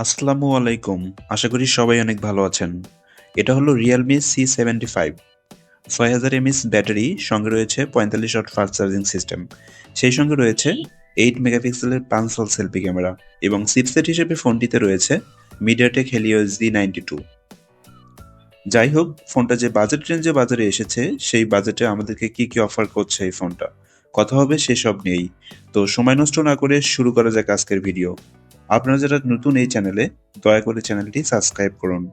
আসসালামু আলাইকুম। আশা করি সবাই অনেক ভালো আছেন। এটা হলো Realme C75 6000 mAh ব্যাটারি, সঙ্গে রয়েছে 45 ওয়াট ফাস্ট চার্জিং সিস্টেম। সেই সঙ্গে রয়েছে 8 মেগাপিক্সেলের পাঁচশাল সেলফি ক্যামেরা এবং চিপসেট হিসেবে ফোনটিতে রয়েছে MediaTek Helio G92। যাই হোক, ফোনটা যে বাজেট রেঞ্জে বাজারে এসেছে, সেই বাজেটে আমাদেরকে কি অফার করছে এই ফোনটা, কথা হবে সেসব নিয়েই। তো সময় নষ্ট না করে শুরু করা যাক আজকের ভিডিও। আপনারা যারা নতুন এই চ্যানেলে, দয়া করে চ্যানেলটি সাবস্ক্রাইব করুন।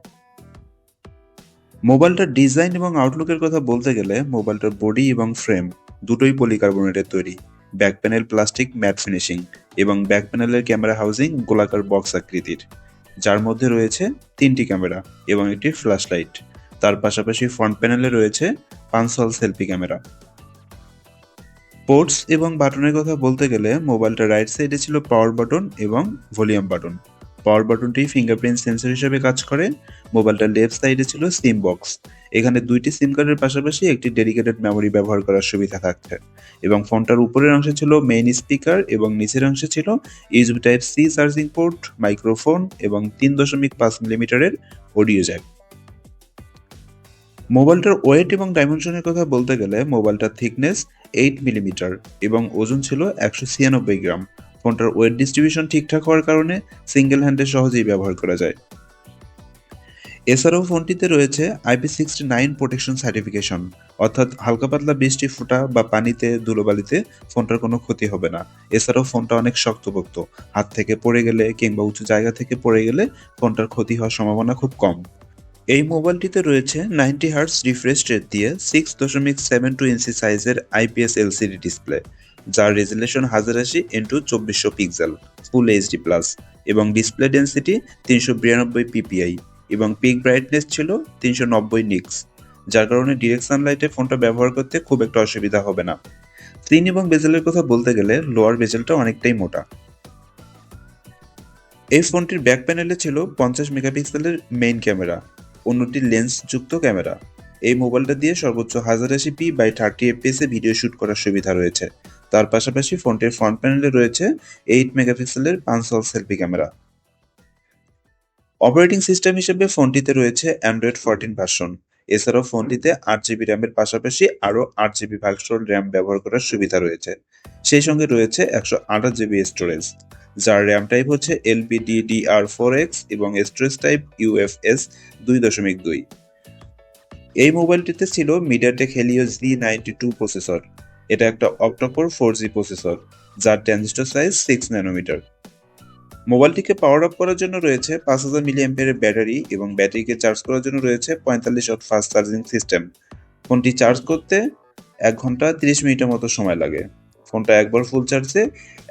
মোবাইলটার ডিজাইন এবং আউটলুকের কথা বলতে গেলে, মোবাইলটার বডি এবং ফ্রেম দুটোই পলিকার্বনেটের তৈরি। Back panel plastic mat finishing এবং ব্যাক প্যানেলের ক্যামেরা হাউজিং গোলাকার বক্স আকৃতির, যার মধ্যে রয়েছে 3টি ক্যামেরা এবং একটি ফ্ল্যাশ লাইট। তার পাশাপাশি ফ্রন্ট প্যানেলে রয়েছে পাঁচশাল সেলফি ক্যামেরা। পোর্টস এবং বাটনের কথা বলতে গেলে, মোবাইলটার রাইট সাইডে ছিল পাওয়ার বাটন এবং ভলিউম বাটন। পাওয়ার বাটনটি ফিঙ্গারপ্রিন্ট সেন্সর হিসেবে কাজ করে। মোবাইলটার লেফট সাইডে ছিল সিম বক্স। এখানে দুইটি সিম কার্ডের পাশাপাশি একটি ডেডিকেটেড মেমোরি ব্যবহার করার সুবিধা থাকছে। এবং ফোনটার উপরের অংশে ছিল মেইন স্পিকার এবং নিচের অংশে ছিল USB type C charging port, microphone এবং 3.5 মিলিমিটারের অডিও জ্যাক। মোবাইলটার ওয়েট এবং ডাইমেনশনের কথা বলতে গেলে, মোবাইলটার থিকনেস 8 মিলিমিটার এবং ওজন ছিল 196 গ্রাম। ফোনটার ওয়েট ডিস্ট্রিবিউশন ঠিকঠাক হওয়ার কারণে সিঙ্গেল হ্যান্ডে সহজেই ব্যবহার করা যায়। এছাড়াও ফোনটিতে রয়েছে IP69 প্রোটেকশন সার্টিফিকেশন, অর্থাৎ হালকা পাতলা বৃষ্টি, ফোঁটা বা পানিতে, ধুলোবালিতে ফোনটার কোনো ক্ষতি হবে না। এছাড়াও ফোনটা অনেক শক্তপোক্ত, হাত থেকে পড়ে গেলে কিংবা উঁচু জায়গা থেকে পড়ে গেলে ফোনটার ক্ষতি হওয়ার সম্ভাবনা খুব কম। এই মোবাইলটিতে রয়েছে 90 হার্টজ রিফ্রেশ রেট দিয়ে 6.72 ইঞ্চি সাইজের IPS LCD ডিসপ্লে, যার resolution 1080x2400 pixel full HD plus এবং ডিসপ্লে ডেন্সিটি 392 পিপিআই এবং পিক ব্রাইটনেস ছিল 390 নিক্স, যার কারণে ডিরেক্ট সানলাইটে ফোনটা ব্যবহার করতে খুব একটা অসুবিধা হবে না। স্ক্রিন এবং বেজেলের কথা বলতে গেলে, লোয়ার বেজেলটা অনেকটাই মোটা। এই ফোনটির ব্যাক প্যানেলে ছিল 50 মেগাপিক্সেলের মেইন ক্যামেরা, অন্যটি লেন্স যুক্ত ক্যামেরা। এই মোবাইলটা দিয়ে সর্বোচ্চ 1080p/30fps এ ভিডিও শুট করার সুবিধা রয়েছে। তার পাশাপাশি ফোনটির ফ্রন্ট প্যানেলে রয়েছে 8 মেগাপিক্সেলের পাঁচশাল সেলফি ক্যামেরা। অপারেটিং সিস্টেম হিসেবে ফোনটিতে রয়েছে অ্যান্ড্রয়েড 14 ভার্সন। এছাড়াও ফোনটিতে 8GB র্যামের পাশাপাশি আরও 8GB ভার্চুয়াল র্যাম ব্যবহার করার সুবিধা রয়েছে। সেই সঙ্গে রয়েছে 128GB স্টোরেজ, যার র্যাম টাইপ হচ্ছে LPDDR4X এবং স্টোরেজ টাইপ UFS 2.2। এই মোবাইলটিতে ছিল MediaTek Helio G92 প্রসেসর। এটা একটা অক্টা-কোর 4G প্রসেসর, যার ট্রানজিস্টর সাইজ 6 ন্যানোমিটার। মোবাইলটিকে পাওয়ার আপ করার জন্য রয়েছে 5000 মিলিঅ্যাম্পিয়ারের ব্যাটারি এবং ব্যাটারিকে চার্জ করার জন্য রয়েছে 45 ওয়াট ফাস্ট চার্জিং সিস্টেম। ফোনটি চার্জ করতে 1 ঘন্টা 30 মিনিটের মতো সময় লাগে। ফোনটা একবার ফুল চার্জে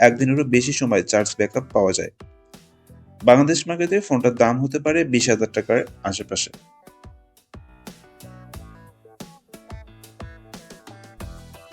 একদিনেরও বেশি সময় চার্জ ব্যাকআপ পাওয়া যায়। বাংলাদেশ মার্কেটে ফোনটার দাম হতে পারে 20,000 টাকার আশেপাশে।